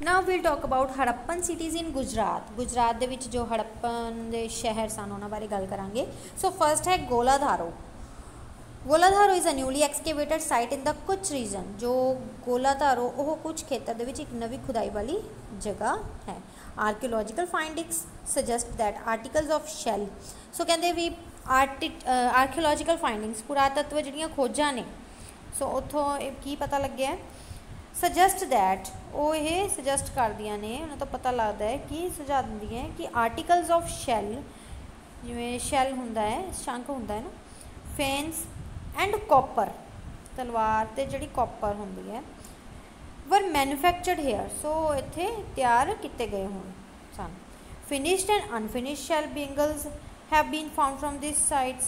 Now will talk about Harappan cities in Gujarat. Gujarat दे विच जो हड़प्पन दे शहर सन उन्हां बारे गल करांगे। सो फर्स्ट है Goladhoro. Goladhoro is a newly excavated site in the Kutch region. जो गोलाधारो वह कुछ खेतर दे विच एक नवी खुदाई वाली जगह है। Archaeological findings suggest that articles of shell. So कहते भी आर्कियोलॉजिकल फाइंडिंग्स पुरातत्व जिहड़ियां खोजां ने, सो उत्थों की पता लग्या है, सजैसट दैट वो ये सजैसट कर दियां ने, उन्हें तो पता लगता है कि सुझा दिंदी है कि आर्टिकल्स ऑफ शैल, जिवें शैल हुंदा है, शंख हुंदा है ना, फेंस एंड कॉपर, तलवार ते जिहड़ी कॉपर हुंदी है, वर मैन्युफैक्चर्ड हेयर। सो इत्थे तैयार किए गए होण सन। Finished and unfinished shell bangles have been found from this sites.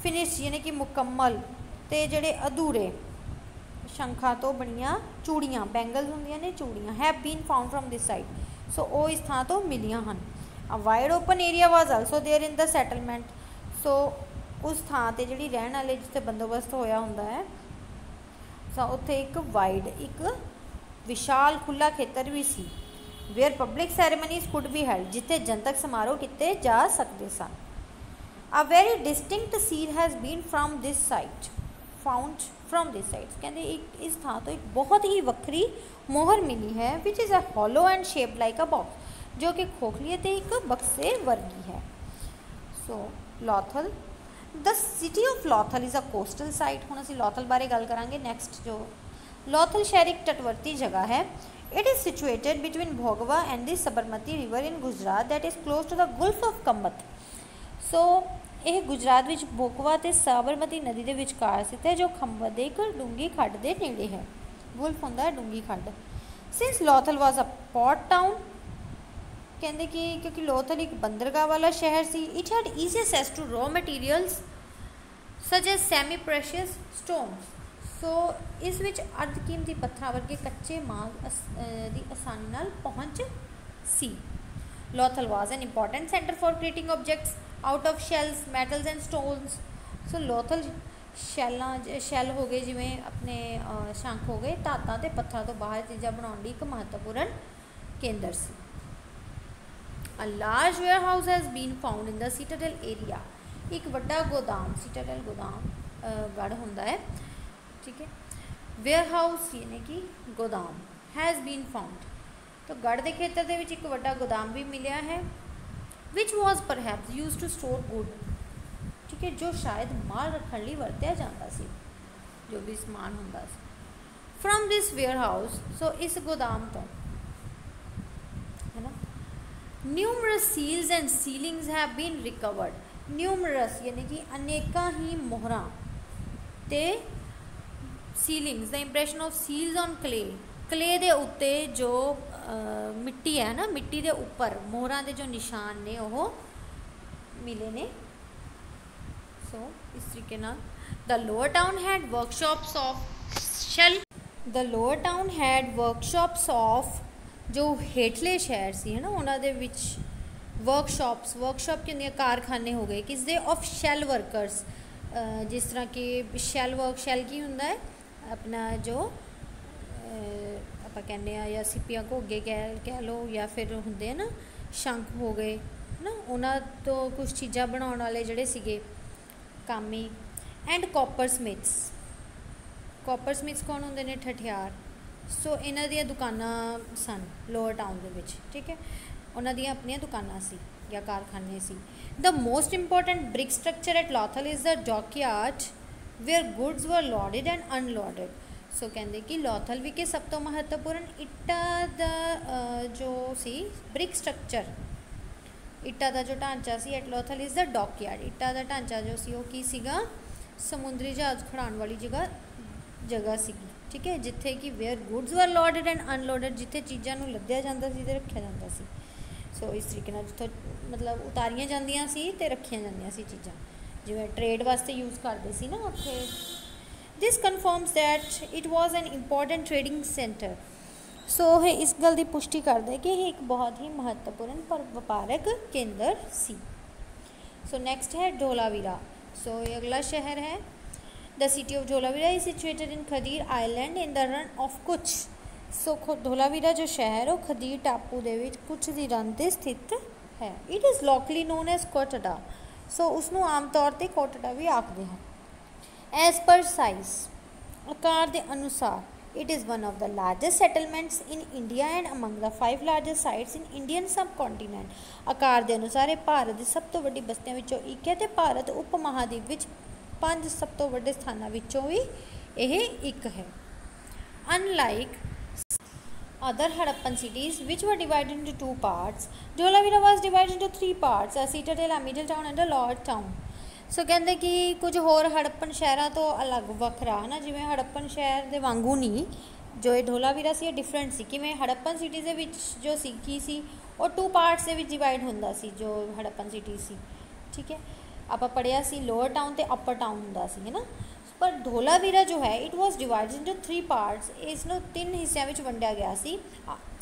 Finished यानी कि मुकम्मल ते जिहड़े अधूरे शंखा तो बनिया चूड़ियाँ, बैंगल्स होंदियां ने चूड़ियाँ, have been found from this site. So वो इस थां तो मिलियां हन। A wide open area was also there in the settlement. So उस थां ते जिहड़ी रहण वाले जिथे बंदोबस्त होया हुंदा है, सो उत्थे एक वाइड एक विशाल खुला खेतर भी सी, where public ceremonies could be held, जिथे जनतक समारोह किते जा सकते सन। A very distinct seal has been from this site found from this site. कहते एक इस थां तो एक बहुत ही वक्री मोहर मिली है, which is a hollow and shape like a box, जो कि खोखली ते एक बक्से वर्गी है। So Lothal, the city of Lothal is a coastal site. हुण असीं लॉथल बारे गल करांगे नैक्सट। जो लॉथल शहर एक तटवर्ती जगह है। It is situated between Bhogava and the Sabarmati river in Gujarat that is close to the gulf of Khambhat. So यह गुजरात विच भोगवा ते साबरमती नदी के विचकार स्थित है, जो खंबत दे एक डूंगी खड्ड के नेड़े है। गुल्फ होंदा है डूंगी खड्ड। Since Lothal was a port town, कहते कि क्योंकि लॉथल एक बंदरगाह वाला शहर सी, it had easy access to raw materials such as semi precious stones. So इस विच अर्धकीमती पत्थर वर्गे कच्चे माल की आसानी नाल पहुँच सी। Lothal was an important centre for creating objects out of shells, metals and stones. So Lothal shell हो गए, जिमें अपने शंख हो गए, धातां ते पत्थर तो बाहर चीज़ां बनाउण लई एक महत्वपूर्ण केंद्र सी। A large warehouse has been found in the citadel area. एक वड्डा गोदाम, सीटाडेल गोदाम गढ़ हुंदा है, ठीक है। वेयर हाउस यानी कि गोदाम, हैज़ बीन फाउंड, तो गढ़ के खेतर दे विच एक वड्डा गोदाम भी मिलिया है, which was perhaps use to store good, ठीक है, जो शायद माल रखने लिए वरत्या जाता सी, जो भी समान हुंदा सी। From this warehouse, so इस गोदाम तो है ना, numerous seals and sealings have been recovered. Numerous यानी कि अनेका ही मोहरां ते sealings, the impression of seals on clay, clay दे उत्ते जो मिट्टी है ना, मिट्टी के उपर मोहरां के जो निशान ने वो मिले ने। सो इस तरीके नाल the lower town had workshops of shell. The lower town had workshops of, जो हेठले शहर सी है ना, उन्होंने विच वर्कशॉप्स, वर्कशॉप के अंदर कारखाने हो गए किस दे, ऑफ शैल वर्कर्स। जिस तरह कि शैल वर्क, शैल की हुंदा है अपना जो ਆਪਾਂ ਕਹਿੰਦੇ ਆ, ਜਾਂ ਸਿੱਪੀਆਂ ਘੋਗੇ ਕਹਿ ਲਓ, ਜਾਂ ਫਿਰ ਹੁੰਦੇ ਆ ਨਾ ਸ਼ੰਖ ਹੋ ਗਏ ਨਾ, ਉਹਨਾਂ ਤੋਂ ਕੁਛ ਚੀਜ਼ਾਂ ਬਣਾਉਣ ਵਾਲੇ ਜਿਹੜੇ ਸੀਗੇ ਕਾਮੀ। ਐਂਡ ਕਾਪਰ ਸਮਿਥਸ, ਕਾਪਰ ਸਮਿਥਸ ਕੌਣ ਹੁੰਦੇ ਨੇ, ਠਠਿਆਰ। ਸੋ ਇਹਨਾਂ ਦੀਆਂ ਦੁਕਾਨਾਂ ਸਨ ਲੋਅਰ ਟਾਊਨ ਦੇ ਵਿੱਚ, ਠੀਕ ਹੈ, ਉਹਨਾਂ ਦੀਆਂ ਆਪਣੀਆਂ ਦੁਕਾਨਾਂ ਸੀ ਜਾਂ ਕਾਰਖਾਨੇ ਸੀ। The most important brick structure at Lothal is the dockyard where goods were loaded and unloaded. So कहते कि लॉथल विके सब तो महत्वपूर्ण इट्टा दा जो सी ब्रिक स्ट्रक्चर, इट्टा दा जो ढांचा सी एट लॉथल इज़ द डॉकयार्ड। इट्टा दा ढांचा जो सी वो की सीगा, समुद्री जहाज़ खड़ाउण वाली जगह सीगी, ठीक है, जिथे कि where goods were loaded and unloaded, जिथे चीज़ों को लद्या जाता सी ते रखिया जाता सी। सो इस तरीके नाल जिथों मतलब उतारियां जांदियां सी ते रखिया जांदियां सी चीज़ां, जिवें ट्रेड वास्ते यूज़ करते सी ना उत्थे। This confirms that it was an important trading centre. So इस गल की पुष्टि करता है कि यह एक बहुत ही महत्वपूर्ण पर व्यापारक केंद्र सी। सो नैक्सट है धोलावीरा। सो ये अगला शहर है। The city of Dholavira is situated in Khadir island in the run of कुछ। सो धोलावीरा जो शहर है वो खदीर टापू दे विच कुछ दी रन ते स्थित है। It is locally known as Kotada, so उसनों आम तौर पर कोटड़ा भी आखते हैं। एज पर साइज आकार के अनुसार it is one of the largest settlements in India and among the 5 largest sites in Indian सब कॉन्टीनेंट। आकार के अनुसार ये भारत की सब तो वड्डी बस्तियों विचों एक है, तो भारत उप महाद्वीप विच 5 सब तो वड्डे स्थानों विचों भी यह एक है। Unlike other Harappan cities which were divided into 2 parts, Dholavira was divided into 3 parts, a citadel, a middle town and a lower town. सो कहते कि कुछ होर हड़प्पन शहरों तो अलग वखरा है ना, जिमें हड़प्पन शहर के वांगू नहीं जो ये धोलावीरा सी डिफरेंट सी, कि मैं हड़प्पन सिटी के जो सी और 2 पार्ट्स के डिवाइड होंदा सी जो हड़प्पन सिटी सी। ठीक है, आप पढ़िया सी लोअर टाउन तो अपर टाउन होंदा सी, है ना। पर धोलावीरा जो है it was divided into 3 parts, इसनों 3 हिस्सों में वंडिया गया सी।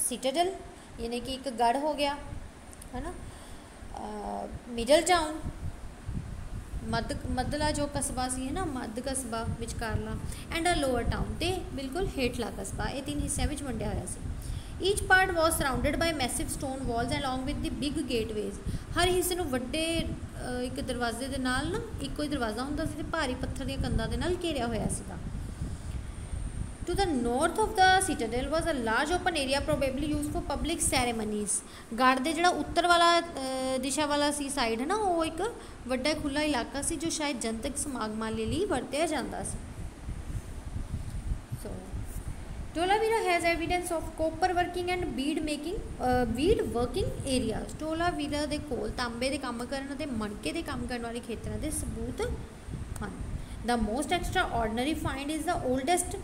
सिटाडल यानी कि एक गढ़ हो गया, है ना, मिडल टाउन मधला जो कस्बा सी, है ना, मध कस्बा विचकारला, एंड अ लोअर टाउन ते बिल्कुल हेठला कस्बा, ये 3 हिस्सों में वंडिया होया सी। Each part was surrounded by massive stone walls along with the big gateways. हर हिस्से में वड्डे एक दरवाजे के नाल ना एको ही दरवाज़ा होंदा सी, भारी पत्थर दी कंधां दे नाल घेरिया होया सीगा। To the north of the citadel was a large open area probably use for public ceremonies. गढ़ दे जिहड़ा उत्तर वाला दिशा वाला सी साइड है ना, वो एक वड्डा खुला इलाका सी जो शायद जनतक समागमां लई वरतिया जांदा सी। Dholavira has evidence of copper working and bead working areas. Dholavira ਦੇ ਕੋਲ ਤਾਂਬੇ ਦੇ ਕੰਮ ਕਰਨ ਅਤੇ ਮਣਕੇ ਦੇ ਕੰਮ ਕਰਨ ਵਾਲੇ ਖੇਤਰਾਂ ਦੇ ਸਬੂਤ ਹਨ। The most extraordinary find is the oldest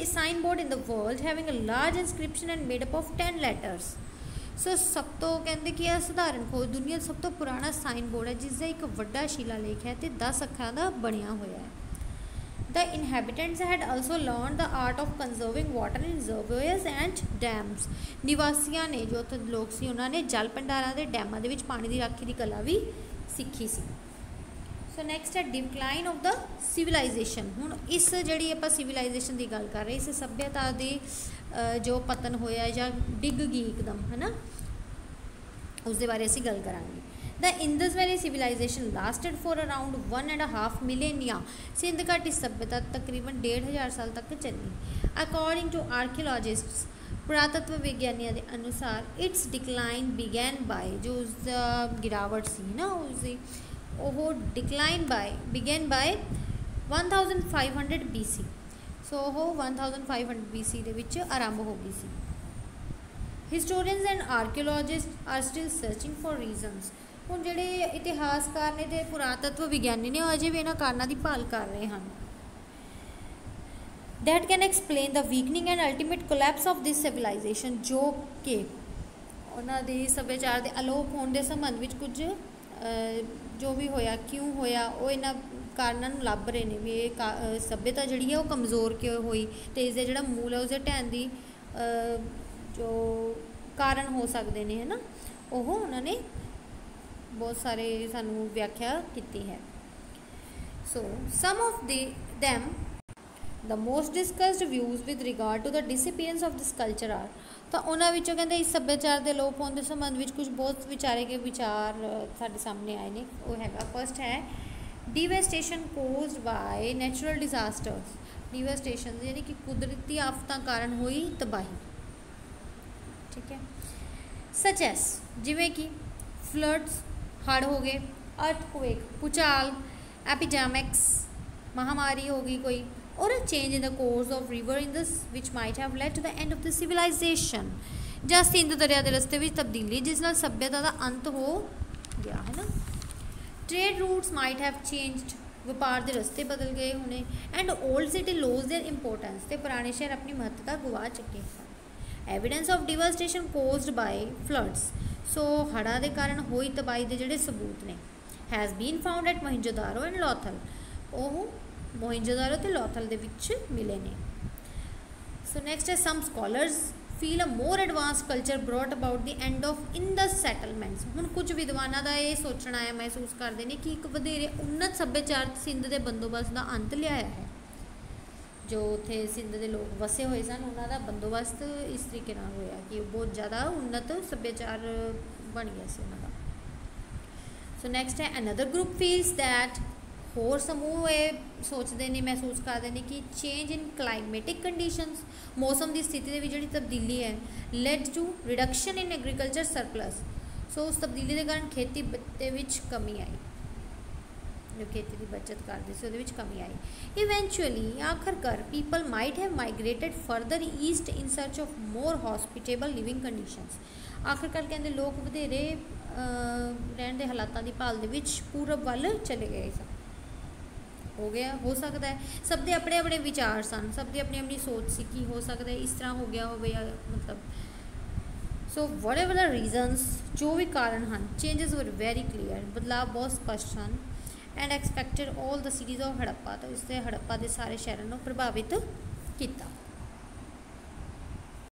signboard in the world having a large inscription and made up of 10 letters. सो सब तो कहते कि यह सधारण खोज दुनिया सब तो पुराना साइन बोर्ड है जिसका एक वड्डा शिलालेख है तो 10 अखां का बनया होया है। The inhabitants had also learned the art of conserving water in reservoirs and dams. निवासियों ने जो उत्थे लोग सी उन्होंने जल भंडारां दे डैमां दे विच पानी की राखी की कला भी सीखी सी। सो नैक्सट है डिकलाइन ऑफ द सिविलाइजेशन। हुण इस जिहड़ी आपां सिविलाइजेशन की गल कर रहे, इस सभ्यता दी जो पतन होया या डिग गई एकदम, है ना, उसके बारे असीं गल करांगे। The Indus Valley civilization lasted for around 1.5 millennia. Sindh घाटी सभ्यता तकरीबन 1,500 साल तक चली। According to archaeologists, पुरातत्व विज्ञानियों के अनुसार इट्स डिक्लाइन बिगैन बाय, जो उसका गिरावट सी ना उसकी वो decline by began by 1500 BC। So वो 1500 BC ਦੇ ਵਿੱਚ ਆਰੰਭ ਹੋ ਗਈ ਸੀ। Historians and archaeologists are still searching for reasons। ਹੁਣ ਜਿਹੜੇ ਇਤਿਹਾਸਕਾਰ ਨੇ ਤੇ ਪੁਰਾਤਤਵ ਵਿਗਿਆਨੀ ਨੇ ਉਹ ਅਜੇ ਵੀ ਇਹਨਾਂ ਕਾਰਨਾਂ ਦੀ ਭਾਲ ਕਰ ਰਹੇ ਹਨ। That can explain the weakening and ultimate collapse of this civilization, ਜੋ ਕਿ ਉਹਨਾਂ ਦੇ ਸੱਭਿਆਚਾਰ ਦੇ ਅਲੋਪ ਹੋਣ ਦੇ ਸੰਬੰਧ ਵਿੱਚ ਕੁਝ ਜੋ ਵੀ ਹੋਇਆ ਕਿਉਂ ਹੋਇਆ ਉਹ ਇਹਨਾਂ ਕਾਰਨਾਂ ਨੂੰ ਲੱਭ ਰਹੇ ਨੇ ਵੀ ਇਹ ਸੱਭਿਅਤਾ ਜਿਹੜੀ ਹੈ ਉਹ ਕਮਜ਼ੋਰ ਕਿਉਂ ਹੋਈ ਤੇ ਇਸ ਦਾ ਜਿਹੜਾ ਮੂਲ ਹੈ ਉਸਦੇ ਢਹਿਣ ਦੀ ਜੋ ਕਾਰਨ ਹੋ ਸਕਦੇ ਨੇ, ਹੈ ਨਾ, ਉਹ ਉਹਨਾਂ ਨੇ बहुत सारे सानू व्याख्या की है। सो सम of them the most discussed views with regard to the disappearance of this culture are, तो उन्होंने विचों कहते इस सभ्याचार के लोप होने के संबंध में कुछ बहुत विचारे के विचार साडे सामने आए ने। वो हैगा फर्स्ट है devastation caused by natural disasters. Devastation यानी कि कुदरती आफतां कारण हुई तबाही। ठीक है, सच एस जिमें कि फ्लड्स हड़ हो गए, अर्थक्वेक भूचाल, एपिडेमिक्स महामारी हो गई कोई, और a change in the course of river in this which might have led to the end of the civilisation. ਜਾਂ ਸਿੰਧ ਦਰਿਆ ਦੇ ਰਸਤੇ ਵਿੱਚ ਤਬਦੀਲੀ ਜਿਸ ਨਾਲ ਸੱਭਿਅਤਾ ਦਾ ਅੰਤ ਹੋ ਗਿਆ, ਹੈ ਨਾ। Trade routes might have changed, ਵਪਾਰ ਦੇ ਰਸਤੇ ਬਦਲ ਗਏ ਹੋਣੇ। And old city lost their importance, ਤੇ ਪੁਰਾਣੇ ਸ਼ਹਿਰ ਆਪਣੀ ਮਹੱਤਤਾ ਗਵਾ ਚੁੱਕੇ ਹਨ। Evidence of devastation caused by floods, so हड़ां के कारण हुई तबाही के जोड़े सबूत ने has been found at Mohenjodaro and Lothal, वो मोहिंजोदारो तो लॉथल के विच मिले ने। सो नैक्सट है some scholars feel a more advanced culture brought about the end of Indus settlements. हुण कुछ विद्वानों का यह सोचना है महसूस करते हैं कि एक वधेरे उन्नत सभ्याचार सिंध के बंदोबस्त का अंत लिया है। जो उत्थे सिंध के लोग वसे हुए सन उन्हों का बंदोबस्त इस तरीके नाल होया कि बहुत ज़्यादा उन्नत सभ्याचार बन गया से उन्हों का। सो नैक्सट है अनदर ग्रुप फील्स दैट होर समूह ये सोचते हैं महसूस करते हैं कि चेंज इन क्लाइमेटिक कंडीशनस मौसम की स्थिति के जी तब्दीली है led to reduction in agriculture surplus. So उस तब्दीली के कारण खेती कमी आई, जो खेती की बचत करते थे उहदे विच कमी आई। इवेंचुअली आखिरकार people might have migrated further east in search of more hospitable living conditions. आखिरकार कहते लोग वधेरे रहने के हालातों की भाल दे विच पूरब वाल चले गए सन। हो गया, हो सकता है सब के अपने अपने विचार सन, सब की अपनी अपनी सोच सी कि हो सकता है इस तरह हो गया हो या मतलब। So what ever the reasons, जो भी कारण हैं, चेंजेस वर वेरी क्लीयर, बदलाव बहुत स्पष्ट हैं। And expected all the cities of Harappa, तो इससे हड़प्पा के सारे शहरों को प्रभावित किया।